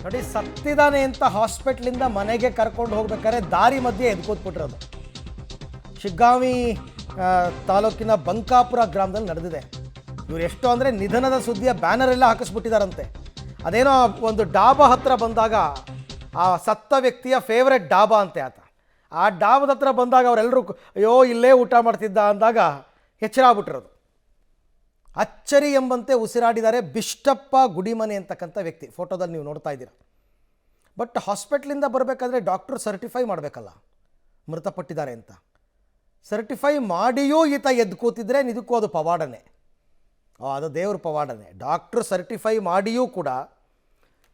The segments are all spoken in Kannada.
ನೋಡಿ, ಸತ್ತಿದ್ದಾನೆ ಅಂತ ಹಾಸ್ಪಿಟ್ಲಿಂದ ಮನೆಗೆ ಕರ್ಕೊಂಡು ಹೋಗ್ಬೇಕಾದ್ರೆ ದಾರಿ ಮಧ್ಯೆ ಎದ್ಕೋತ್ಬಿಟ್ಟಿರೋದು. ಶಿಗ್ಗಾಂವಿ ತಾಲೂಕಿನ ಬಂಕಾಪುರ ಗ್ರಾಮದಲ್ಲಿ ನಡೆದಿದೆ. ಇವ್ರು ಎಷ್ಟು ಅಂದರೆ ನಿಧನದ ಸುದ್ದಿಯ ಬ್ಯಾನರ್ ಎಲ್ಲ ಹಾಕಿಸ್ಬಿಟ್ಟಿದಾರಂತೆ. ಅದೇನೋ ಒಂದು ಡಾಬಾ ಹತ್ರ ಬಂದಾಗ, ಆ ಸತ್ತ ವ್ಯಕ್ತಿಯ ಫೇವ್ರೆಟ್ ಡಾಬಾ ಅಂತೆ ಆತ. ಆ ಡಾಬಾದ ಹತ್ರ ಬಂದಾಗ ಅವರೆಲ್ಲರೂ ಅಯ್ಯೋ ಇಲ್ಲೇ ಊಟ ಮಾಡ್ತಿದ್ದ ಅಂದಾಗ ಎಚ್ಚರ ಆಗ್ಬಿಟ್ಟಿರೋದು. ಅಚ್ಚರಿ ಎಂಬಂತೆ ಉಸಿರಾಡಿದ್ದಾರೆ ಬಿಷ್ಟಪ್ಪ ಗುಡಿಮನೆ ಅಂತಕ್ಕಂಥ ವ್ಯಕ್ತಿ. ಫೋಟೋದಲ್ಲಿ ನೀವು ನೋಡ್ತಾ ಇದ್ದೀರಾ. ಬಟ್ ಹಾಸ್ಪಿಟ್ಲಿಂದ ಬರಬೇಕಾದ್ರೆ ಡಾಕ್ಟ್ರು ಸರ್ಟಿಫೈ ಮಾಡಬೇಕಲ್ಲ ಮೃತಪಟ್ಟಿದ್ದಾರೆ ಅಂತ. ಸರ್ಟಿಫೈ ಮಾಡಿಯೂ ಈತ ಎದ್ದು ಕೂತಿದ್ರೆ ನಿಜಕ್ಕೂ ಅದು ಪವಾಡನೆ, ಅದು ದೇವ್ರ ಪವಾಡನೆ. ಡಾಕ್ಟ್ರು ಸರ್ಟಿಫೈ ಮಾಡಿಯೂ ಕೂಡ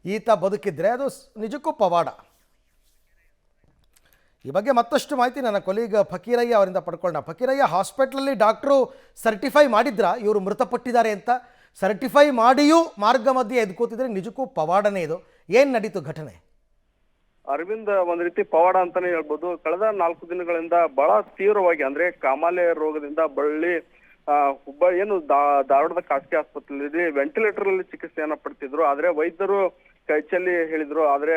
ಈತ ಬದುಕಿದ್ರೆ ಅದು ನಿಜಕ್ಕೂ ಪವಾಡ. ಈ ಬಗ್ಗೆ ಮತ್ತಷ್ಟು ಮಾಹಿತಿ ನನ್ನ ಕೊಲೀಗ್ ಫಕೀರಯ್ಯ ಅವರಿಂದ ಪಡ್ಕೊಳ್ಳೋಣ. ಫಕೀರಯ್ಯ, ಹಾಸ್ಪಿಟ್ಲಲ್ಲಿ ಡಾಕ್ಟ್ರು ಸರ್ಟಿಫೈ ಮಾಡಿದ್ರ ಇವರು ಮೃತಪಟ್ಟಿದ್ದಾರೆ ಅಂತ? ಸರ್ಟಿಫೈ ಮಾಡಿಯೂ ಮಾರ್ಗ ಮಧ್ಯೆ ಎದ್ದು ಕೂತಿದ್ರೆ ನಿಜಕ್ಕೂ ಪವಾಡನೇ. ಇದು ಏನು ನಡೀತು ಘಟನೆ? ಅರವಿಂದ್, ಒಂದ್ ರೀತಿ ಪವಾಡ ಅಂತಾನೆ ಹೇಳ್ಬೋದು. ಕಳೆದ 4 ದಿನಗಳಿಂದ ಬಹಳ ತೀವ್ರವಾಗಿ ಅಂದ್ರೆ ಕಾಮಾಲೆ ರೋಗದಿಂದ ಬಳ್ಳಿ ಏನು ಧಾರವಾಡದ ಖಾಸಗಿ ಆಸ್ಪತ್ರೆಯಲ್ಲಿ ವೆಂಟಿಲೇಟರ್ ಅಲ್ಲಿ ಚಿಕಿತ್ಸೆಯನ್ನ ಪಡ್ತಿದ್ರು. ಆದ್ರೆ ವೈದ್ಯರು ಕೈಚಲ್ಲಿ ಹೇಳಿದ್ರು, ಆದ್ರೆ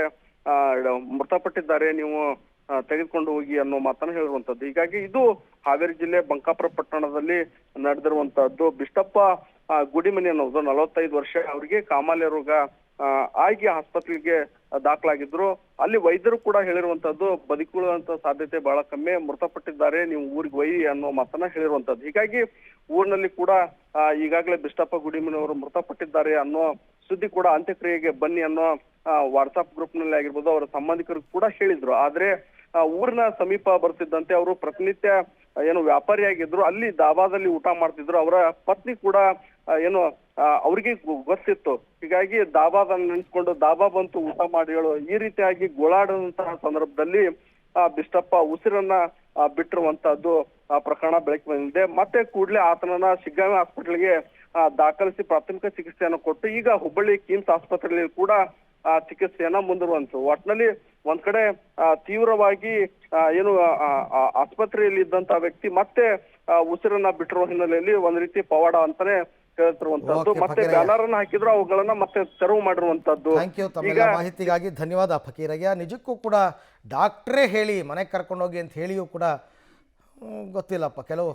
ಮೃತಪಟ್ಟಿದ್ದಾರೆ, ನೀವು ತೆಗೆದುಕೊಂಡು ಹೋಗಿ ಅನ್ನೋ ಮಾತನ್ನ ಹೇಳಿರುವಂತದ್ದು. ಹೀಗಾಗಿ ಇದು ಹಾವೇರಿ ಜಿಲ್ಲೆ ಬಂಕಾಪುರ ಪಟ್ಟಣದಲ್ಲಿ ನಡೆದಿರುವಂತಹದ್ದು. ಬಿಷ್ಟಪ್ಪ ಗುಡಿಮನಿ ಅನ್ನೋದು 45 ವರ್ಷ, ಅವರಿಗೆ ಕಾಮಾಲೆ ರೋಗ ಆಗಿ ಆಸ್ಪತ್ರೆಗೆ ದಾಖಲಾಗಿದ್ರು. ಅಲ್ಲಿ ವೈದ್ಯರು ಕೂಡ ಹೇಳಿರುವಂತದ್ದು ಬದುಕುಳುವಂತ ಸಾಧ್ಯತೆ ಬಹಳ ಕಮ್ಮಿ, ಮೃತಪಟ್ಟಿದ್ದಾರೆ, ನೀವು ಊರಿಗೆ ಒಯ್ಯಿ ಅನ್ನೋ ಮಾತನ್ನ ಹೇಳಿರುವಂತದ್ದು. ಹೀಗಾಗಿ ಊರಿನಲ್ಲಿ ಕೂಡ ಈಗಾಗಲೇ ಬಿಷ್ಟಪ್ಪ ಗುಡಿಮನಿ ಅವರು ಮೃತಪಟ್ಟಿದ್ದಾರೆ ಅನ್ನೋ ಸುದ್ದಿ ಕೂಡ ಅಂತ್ಯಕ್ರಿಯೆಗೆ ಬನ್ನಿ ಅನ್ನೋ ವಾಟ್ಸ್ಆಪ್ ಗ್ರೂಪ್ ನಲ್ಲಿ ಆಗಿರ್ಬೋದು ಅವರ ಸಂಬಂಧಿಕರು ಕೂಡ ಹೇಳಿದ್ರು. ಆದ್ರೆ ಊರಿನ ಸಮೀಪ ಬರ್ತಿದ್ದಂತೆ ಅವರು ಪ್ರತಿನಿತ್ಯ ಏನು ವ್ಯಾಪಾರಿಯಾಗಿದ್ರು, ಅಲ್ಲಿ ದಾಬಾದಲ್ಲಿ ಊಟ ಮಾಡ್ತಿದ್ರು. ಅವರ ಪತ್ನಿ ಕೂಡ ಏನು ಅವ್ರಿಗೆ ಗೊತ್ತಿತ್ತು. ಹೀಗಾಗಿ ದಾಬಾದ ನೆನ್ಸ್ಕೊಂಡು ದಾಬಾ ಬಂತು ಊಟ ಮಾಡಿ ಹೇಳು ಈ ರೀತಿಯಾಗಿ ಗೋಳಾಡುವಂತಹ ಸಂದರ್ಭದಲ್ಲಿ ಬಿಷ್ಟಪ್ಪ ಉಸಿರನ್ನ ಬಿಟ್ಟಿರುವಂತಹದ್ದು ಪ್ರಕರಣ ಬೆಳಕಿಗೆ ಬಂದಿದೆ. ಮತ್ತೆ ಕೂಡಲೇ ಆತನನ್ನ ಶಿಗ್ಗಾಂವಿ ಹಾಸ್ಪಿಟಲ್ಗೆ ದಾಖಲಿಸಿ ಪ್ರಾಥಮಿಕ ಚಿಕಿತ್ಸೆಯನ್ನು ಕೊಟ್ಟು ಈಗ ಹುಬ್ಬಳ್ಳಿ ಕಿಮ್ಸ್ ಆಸ್ಪತ್ರೆಯಲ್ಲಿ ಕೂಡ ಚಿಕಿತ್ಸೆಯನ್ನ ಮುಂದುವರಿಸುವಂತ. ಒಟ್ನಲ್ಲಿ ಒಂದ್ ಕಡೆ ತೀವ್ರವಾಗಿ ಏನು ಆಸ್ಪತ್ರೆಯಲ್ಲಿ ಇದ್ದಂತ ವ್ಯಕ್ತಿ ಮತ್ತೆ ಉಸಿರನ್ನ ಬಿಟ್ಟಿರುವ ಹಿನ್ನೆಲೆಯಲ್ಲಿ ಒಂದ್ ರೀತಿ ಪವಾಡ ಅಂತಾನೆ ಹೇಳ್ತಿರುವಂತದ್ದು. ಮತ್ತೆ ಬ್ಯಾನರ್ ಅನ್ನ ಹಾಕಿದ್ರು, ಅವುಗಳನ್ನ ಮತ್ತೆ ತೆರವು ಮಾಡಿರುವಂತದ್ದು. ಈಗ ಮಾಹಿತಿಗಾಗಿ ಧನ್ಯವಾದ ಫಕೀರಯ್ಯ. ನಿಜಕ್ಕೂ ಕೂಡ ಡಾಕ್ಟ್ರೇ ಹೇಳಿ ಮನೆಗೆ ಕರ್ಕೊಂಡೋಗಿ ಅಂತ ಹೇಳಿಯೂ ಕೂಡ ಗೊತ್ತಿಲ್ಲಪ್ಪ ಕೆಲವು